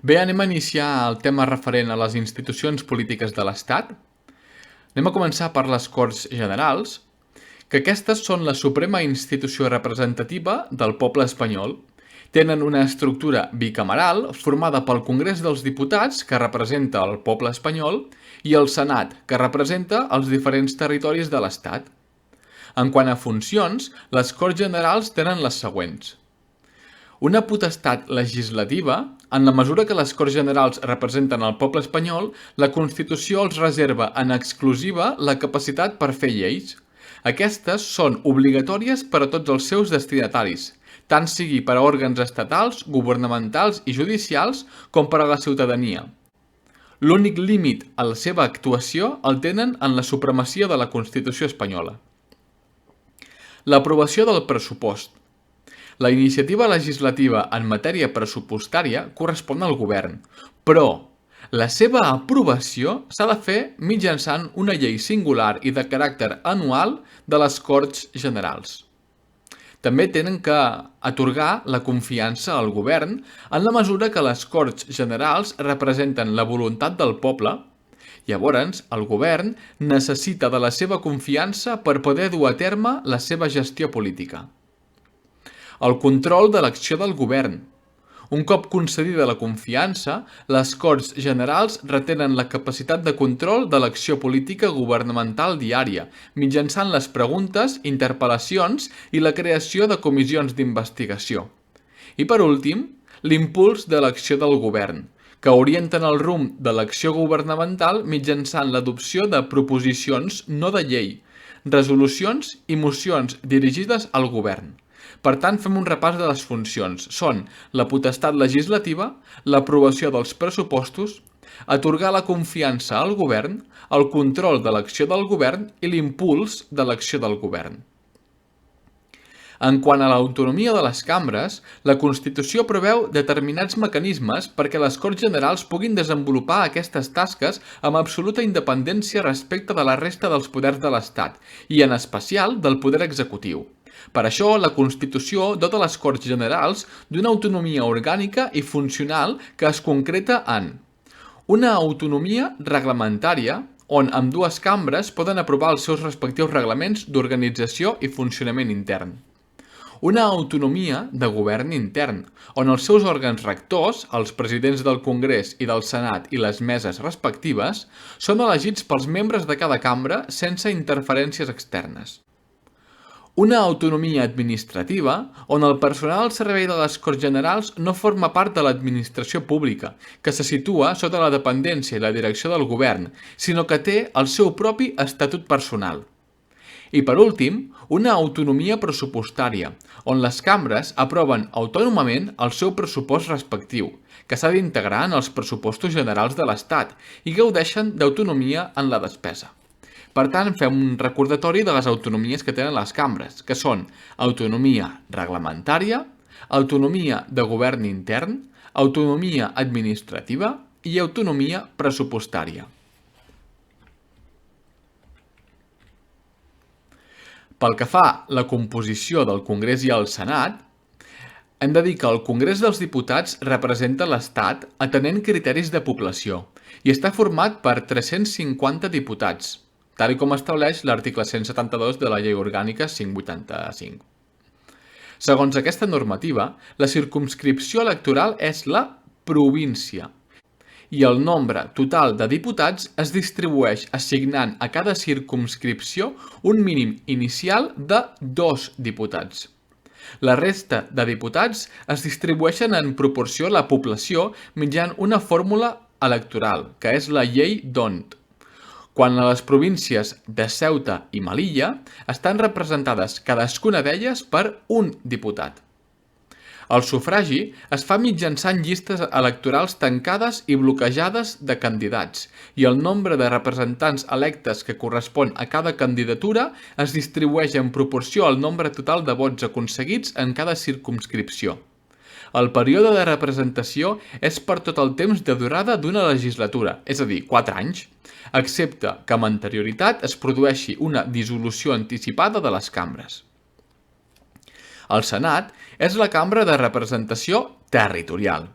Bé, anem a iniciar el tema referent a les institucions polítiques de l'Estat. Anem a començar per les Corts Generals, que aquestes són la suprema institució representativa del poble espanyol. Tenen una estructura bicameral formada pel Congrés dels Diputats, que representa el poble espanyol, i el Senat, que representa els diferents territoris de l'Estat. En quant a funcions, les Corts Generals tenen les següents. Una potestat legislativa, en la mesura que les Corts Generals representen el poble espanyol, la Constitució els reserva en exclusiva la capacitat per fer lleis. Aquestes són obligatòries per a tots els seus destinataris, tant sigui per a òrgans estatals, governamentals i judicials com per a la ciutadania. L'únic límit a la seva actuació el tenen en la supremacia de la Constitució espanyola. L'aprovació del pressupost. La iniciativa legislativa en matèria pressupostària correspon al govern, però la seva aprovació s'ha de fer mitjançant una llei singular i de caràcter anual de les Corts Generals. També tenen que atorgar la confiança al govern en la mesura que les Corts Generals representen la voluntat del poble. Llavors, el govern necessita de la seva confiança per poder dur a terme la seva gestió política. El control de l'acció del govern. Un cop concedida la confiança, les Corts Generals retenen la capacitat de control de l'acció política governamental diària, mitjançant les preguntes, interpel·lacions i la creació de comissions d'investigació. I per últim, l'impuls de l'acció del govern, que orienten el rumb de l'acció governamental mitjançant l'adopció de proposicions no de llei, resolucions i mocions dirigides al govern. Per tant, fem un repàs de les funcions. Són la potestat legislativa, l'aprovació dels pressupostos, atorgar la confiança al govern, el control de l'acció del govern i l'impuls de l'acció del govern. En quant a l'autonomia de les cambres, la Constitució preveu determinats mecanismes perquè les Corts Generals puguin desenvolupar aquestes tasques amb absoluta independència respecte de la resta dels poders de l'Estat i, en especial, del poder executiu. Per això, la Constitució dota les Corts Generals d'una autonomia orgànica i funcional que es concreta en una autonomia reglamentària, on ambdues cambres poden aprovar els seus respectius reglaments d'organització i funcionament intern. Una autonomia de govern intern, on els seus òrgans rectors, els presidents del Congrés i del Senat i les meses respectives, són elegits pels membres de cada cambra sense interferències externes. Una autonomia administrativa, on el personal al servei de les Corts Generals no forma part de l'administració pública, que se situa sota la dependència i la direcció del govern, sinó que té el seu propi estatut personal. I per últim, una autonomia pressupostària, on les cambres aproven autònomament el seu pressupost respectiu, que s'ha d'integrar en els pressupostos generals de l'Estat i gaudeixen d'autonomia en la despesa. Per tant, fem un recordatori de les autonomies que tenen les cambres, que són autonomia reglamentària, autonomia de govern intern, autonomia administrativa i autonomia pressupostària. Pel que fa a la composició del Congrés i el Senat, hem de dir que el Congrés dels Diputats representa l'Estat atenent criteris de població i està format per 350 diputats, tal com estableix l'article 172 de la Llei Orgànica 585. Segons aquesta normativa, la circumscripció electoral és la província i el nombre total de diputats es distribueix assignant a cada circumscripció un mínim inicial de 2 diputats. La resta de diputats es distribueixen en proporció a la població mitjançant una fórmula electoral, que és la llei d'Hondt. Quan a les províncies de Ceuta i Melilla estan representades cadascuna d'elles per un diputat. El sufragi es fa mitjançant llistes electorals tancades i bloquejades de candidats i el nombre de representants electes que correspon a cada candidatura es distribueix en proporció al nombre total de vots aconseguits en cada circumscripció. El període de representació és per tot el temps de durada d'una legislatura, és a dir, 4 anys, excepte que amb anterioritat es produeixi una dissolució anticipada de les cambres. El Senat és la cambra de representació territorial.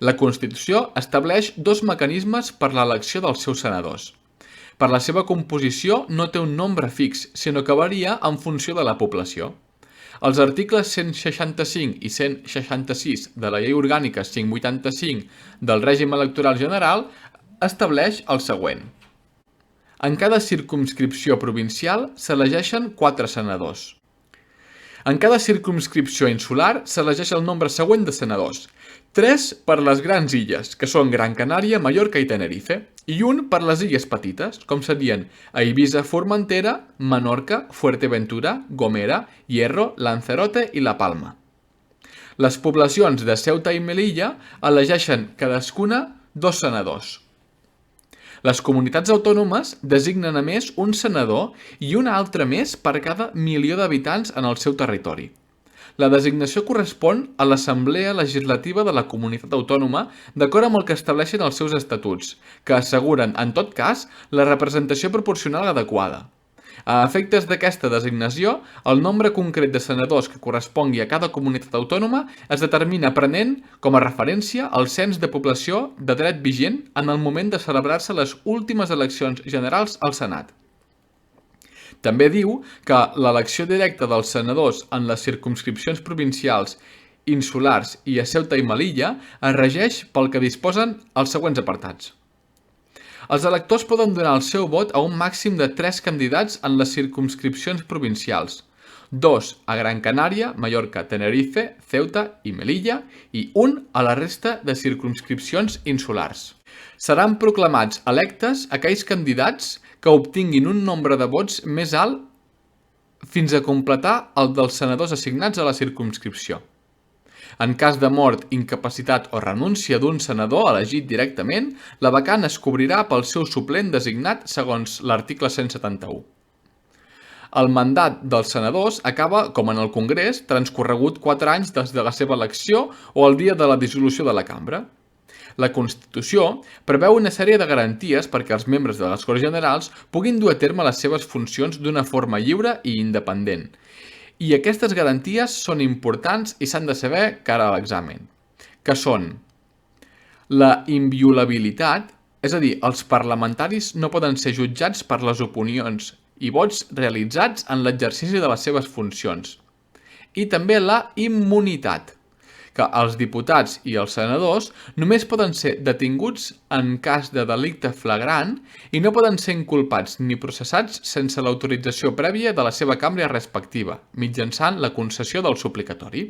La Constitució estableix dos mecanismes per a l'elecció dels seus senadors. Per la seva composició no té un nombre fix, sinó que varia en funció de la població. Els articles 165 i 166 de la Llei Orgànica 585 del Règim Electoral General estableix el següent. En cada circumscripció provincial s'elegeixen 4 senadors. En cada circumscripció insular s'elegeix el nombre següent de senadors. 3 per les grans illes, que són Gran Canària, Mallorca i Tenerife, i 1 per les illes petites, com serien Eivissa, Formentera, Menorca, Fuerteventura, Gomera, Hierro, Lanzarote i La Palma. Les poblacions de Ceuta i Melilla elegeixen cadascuna 2 senadors. Les comunitats autònomes designen a més un senador i un altre més per cada milió d'habitants en el seu territori. La designació correspon a l'Assemblea Legislativa de la Comunitat Autònoma d'acord amb el que estableixen els seus estatuts, que asseguren, en tot cas, la representació proporcional adequada. A efectes d'aquesta designació, el nombre concret de senadors que correspongui a cada comunitat autònoma es determina prenent com a referència el cens de població de dret vigent en el moment de celebrar-se les últimes eleccions generals al Senat. També diu que l'elecció directa dels senadors en les circumscripcions provincials, insulars i a Ceuta i Melilla es regeix pel que disposen els següents apartats. Els electors poden donar el seu vot a un màxim de 3 candidats en les circumscripcions provincials, 2 a Gran Canària, Mallorca, Tenerife, Ceuta i Melilla i 1 a la resta de circumscripcions insulars. Seran proclamats electes aquells candidats que obtinguin un nombre de vots més alt fins a completar el dels senadors assignats a la circumscripció. En cas de mort, incapacitat o renúncia d'un senador elegit directament, la vacant es cobrirà pel seu suplent designat segons l'article 171. El mandat dels senadors acaba, com en el Congrés, transcorregut 4 anys des de la seva elecció o el dia de la dissolució de la cambra. La Constitució preveu una sèrie de garanties perquè els membres de les Corts Generals puguin dur a terme les seves funcions d'una forma lliure i independent. I aquestes garanties són importants i s'han de saber cara a l'examen, que són la inviolabilitat, és a dir, els parlamentaris no poden ser jutjats per les opinions i vots realitzats en l'exercici de les seves funcions, i també la immunitat, que els diputats i els senadors només poden ser detinguts en cas de delicte flagrant i no poden ser inculpats ni processats sense l'autorització prèvia de la seva cambra respectiva, mitjançant la concessió del suplicatori.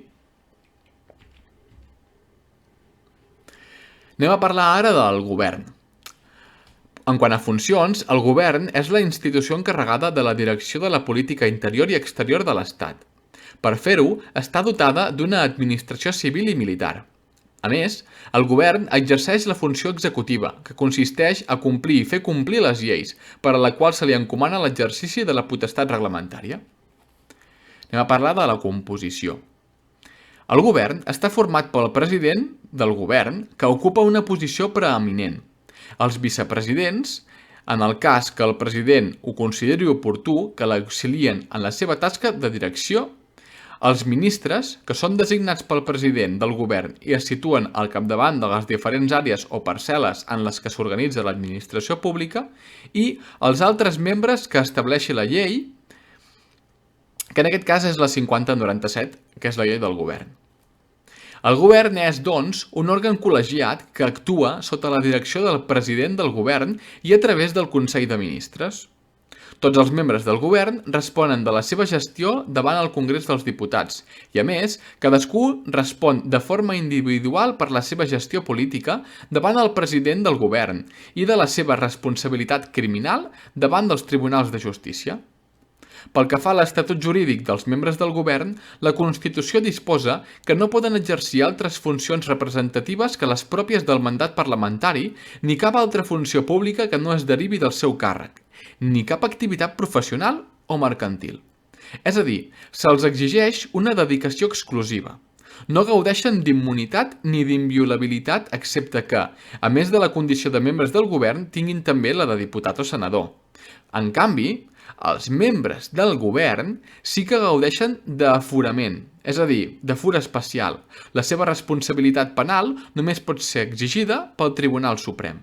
Anem a parlar ara del govern. En quant a funcions, el govern és la institució encarregada de la direcció de la política interior i exterior de l'Estat. Per fer-ho, està dotada d'una administració civil i militar. A més, el govern exerceix la funció executiva, que consisteix a complir i fer complir les lleis, per a la qual se li encomana l'exercici de la potestat reglamentària. Anem a parlar de la composició. El govern està format pel president del govern, que ocupa una posició preeminent. Els vicepresidents, en el cas que el president ho consideri oportú, que l'auxilien en la seva tasca de direcció. Els ministres, que són designats pel president del govern i es situen al capdavant de les diferents àrees o parcel·les en les que s'organitza l'administració pública, i els altres membres que estableixi la llei, que en aquest cas és la 5097, que és la llei del govern. El govern és, doncs, un òrgan col·legiat que actua sota la direcció del president del govern i a través del Consell de Ministres. Tots els membres del govern responen de la seva gestió davant el Congrés dels Diputats i, a més, cadascú respon de forma individual per la seva gestió política davant el president del govern i de la seva responsabilitat criminal davant dels tribunals de justícia. Pel que fa a l'estatut jurídic dels membres del govern, la Constitució disposa que no poden exercir altres funcions representatives que les pròpies del mandat parlamentari ni cap altra funció pública que no es derivi del seu càrrec, ni cap activitat professional o mercantil. És a dir, se'ls exigeix una dedicació exclusiva. No gaudeixen d'immunitat ni d'inviolabilitat excepte que, a més de la condició de membres del govern, tinguin també la de diputat o senador. En canvi, els membres del govern sí que gaudeixen d'aforament, és a dir, de fur especial. La seva responsabilitat penal només pot ser exigida pel Tribunal Suprem.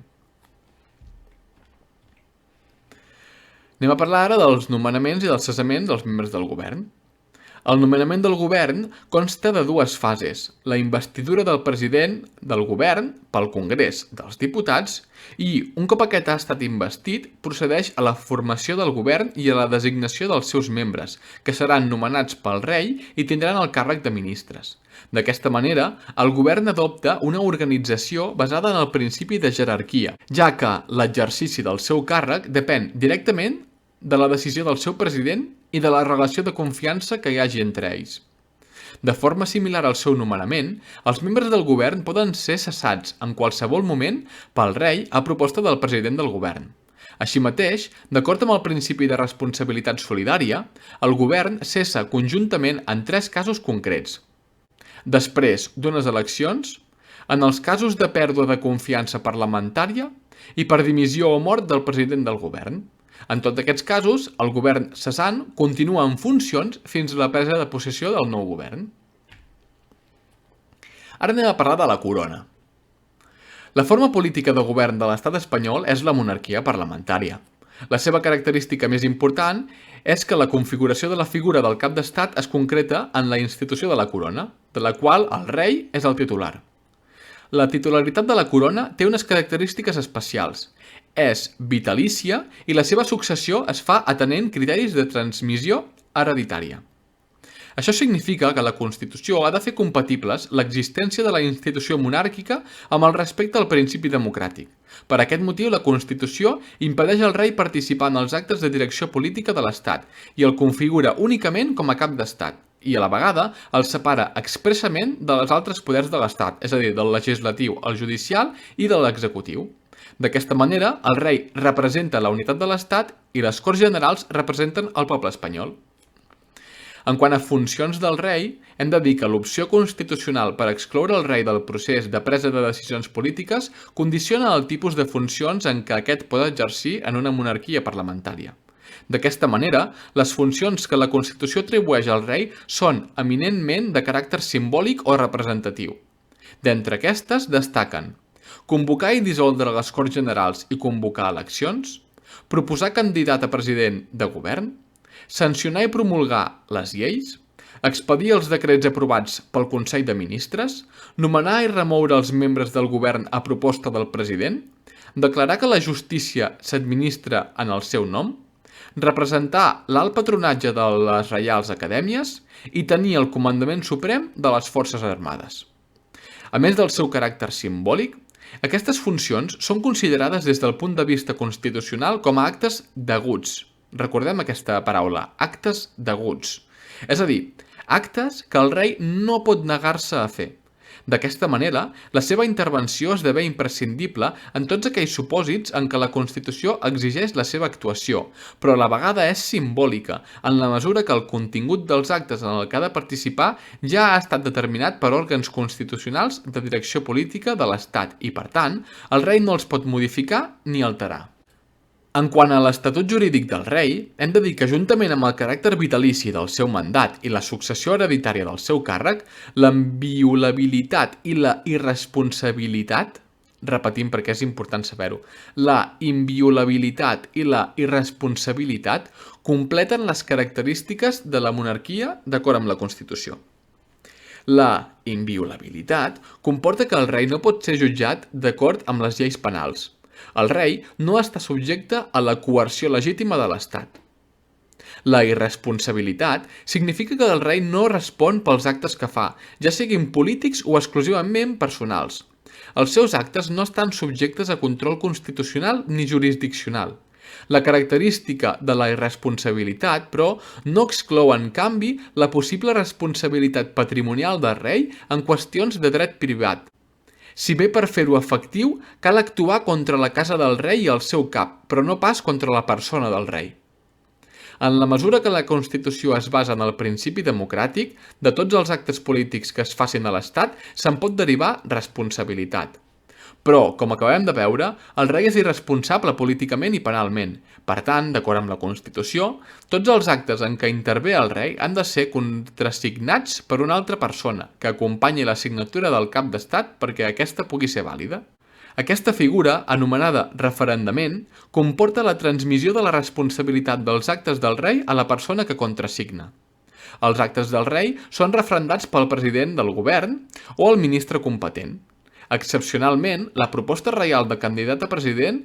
Anem a parlar ara dels nomenaments i del cessament dels membres del govern. El nomenament del govern consta de dues fases, la investidura del president del govern pel Congrés dels Diputats i, un cop aquest ha estat investit, procedeix a la formació del govern i a la designació dels seus membres, que seran nomenats pel rei i tindran el càrrec de ministres. D'aquesta manera, el govern adopta una organització basada en el principi de jerarquia, ja que l'exercici del seu càrrec depèn directament de la decisió del seu president i de la relació de confiança que hi hagi entre ells. De forma similar al seu nomenament, els membres del govern poden ser cessats en qualsevol moment pel rei a proposta del president del govern. Així mateix, d'acord amb el principi de responsabilitat solidària, el govern cessa conjuntament en 3 casos concrets. Després d'unes eleccions, en els casos de pèrdua de confiança parlamentària i per dimissió o mort del president del govern. En tots aquests casos, el govern cessant continua en funcions fins a la presa de possessió del nou govern. Ara anem a parlar de la corona. La forma política de govern de l'estat espanyol és la monarquia parlamentària. La seva característica més important és que la configuració de la figura del cap d'estat es concreta en la institució de la corona, de la qual el rei és el titular. La titularitat de la corona té unes característiques especials. És vitalícia i la seva successió es fa atenent criteris de transmissió hereditària. Això significa que la Constitució ha de fer compatibles l'existència de la institució monàrquica amb el respecte al principi democràtic. Per aquest motiu, la Constitució impedeix al rei participar en els actes de direcció política de l'Estat i el configura únicament com a cap d'Estat, i a la vegada el separa expressament dels altres poders de l'Estat, és a dir, del legislatiu, el judicial i de l'executiu. D'aquesta manera, el rei representa la unitat de l'Estat i les Corts Generals representen el poble espanyol. En quant a funcions del rei, hem de dir que l'opció constitucional per excloure el rei del procés de presa de decisions polítiques condiciona el tipus de funcions en què aquest pot exercir en una monarquia parlamentària. D'aquesta manera, les funcions que la Constitució atribueix al rei són eminentment de caràcter simbòlic o representatiu. D'entre aquestes destaquen convocar i dissoldre les Corts Generals i convocar eleccions, proposar candidat a president de govern, sancionar i promulgar les lleis, expedir els decrets aprovats pel Consell de Ministres, nomenar i remoure els membres del govern a proposta del president, declarar que la justícia s'administra en el seu nom, representar l'alt patronatge de les Reials Acadèmies i tenir el comandament suprem de les Forces Armades. A més del seu caràcter simbòlic, aquestes funcions són considerades des del punt de vista constitucional com a actes deguts. Recordem aquesta paraula, actes deguts. És a dir, actes que el rei no pot negar-se a fer. D'aquesta manera, la seva intervenció esdevé imprescindible en tots aquells supòsits en què la Constitució exigeix la seva actuació, però a la vegada és simbòlica, en la mesura que el contingut dels actes en el que ha de participar ja ha estat determinat per òrgans constitucionals de direcció política de l'Estat i, per tant, el rei no els pot modificar ni alterar. En quant a l'estatut jurídic del rei, hem de dir que juntament amb el caràcter vitalici del seu mandat i la successió hereditària del seu càrrec, la inviolabilitat i la irresponsabilitat, repetim perquè és important saber-ho, la inviolabilitat i la irresponsabilitat completen les característiques de la monarquia d'acord amb la Constitució. La inviolabilitat comporta que el rei no pot ser jutjat d'acord amb les lleis penals. El rei no està subjecte a la coerció legítima de l'Estat. La irresponsabilitat significa que el rei no respon pels actes que fa, ja siguin polítics o exclusivament personals. Els seus actes no estan subjectes a control constitucional ni jurisdiccional. La característica de la irresponsabilitat, però, no exclou, en canvi, la possible responsabilitat patrimonial del rei en qüestions de dret privat. Si bé per fer-ho efectiu, cal actuar contra la casa del rei i el seu cap, però no pas contra la persona del rei. En la mesura que la Constitució es basa en el principi democràtic, de tots els actes polítics que es facin a l'Estat se'n pot derivar responsabilitat. Però, com acabem de veure, el rei és irresponsable políticament i penalment. Per tant, d'acord amb la Constitució, tots els actes en què intervé el rei han de ser contrasignats per una altra persona que acompanyi la signatura del cap d'estat perquè aquesta pugui ser vàlida. Aquesta figura, anomenada referendament, comporta la transmissió de la responsabilitat dels actes del rei a la persona que contrasigna. Els actes del rei són referendats pel president del govern o el ministre competent. Excepcionalment, la proposta reial de candidat a president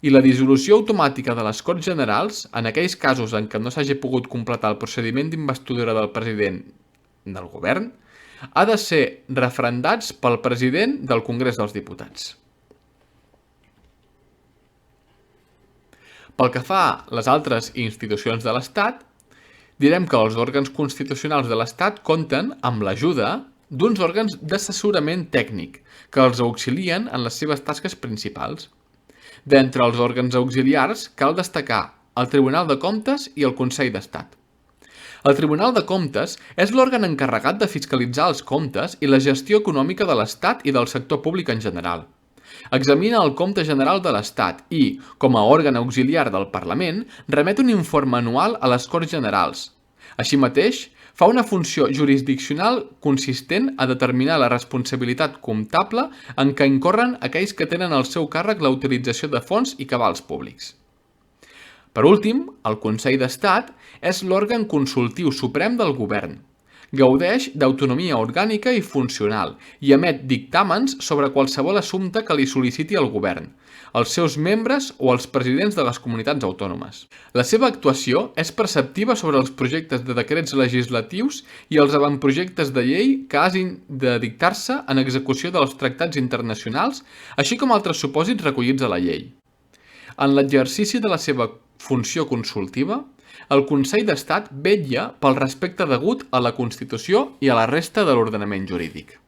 i la dissolució automàtica de les Corts Generals, en aquells casos en què no s'hagi pogut completar el procediment d'investidura del president del govern, ha de ser referendats pel president del Congrés dels Diputats. Pel que fa a les altres institucions de l'Estat, direm que els òrgans constitucionals de l'Estat compten amb l'ajuda d'uns òrgans d'assessorament tècnic que els auxilien en les seves tasques principals. D'entre els òrgans auxiliars cal destacar el Tribunal de Comptes i el Consell d'Estat. El Tribunal de Comptes és l'òrgan encarregat de fiscalitzar els comptes i la gestió econòmica de l'Estat i del sector públic en general. Examina el Compte General de l'Estat i, com a òrgan auxiliar del Parlament, remet un informe anual a les Corts Generals. Així mateix, fa una funció jurisdiccional consistent a determinar la responsabilitat comptable en què incorren aquells que tenen al seu càrrec la utilització de fons i cabals públics. Per últim, el Consell d'Estat és l'òrgan consultiu suprem del govern. Gaudeix d'autonomia orgànica i funcional i emet dictàmens sobre qualsevol assumpte que li sol·liciti el govern, els seus membres o els presidents de les comunitats autònomes. La seva actuació és perceptiva sobre els projectes de decrets legislatius i els avantprojectes de llei que hagin de dictar-se en execució dels tractats internacionals, així com altres supòsits recollits a la llei. En l'exercici de la seva funció consultiva, el Consell d'Estat vetlla pel respecte degut a la Constitució i a la resta de l'ordenament jurídic.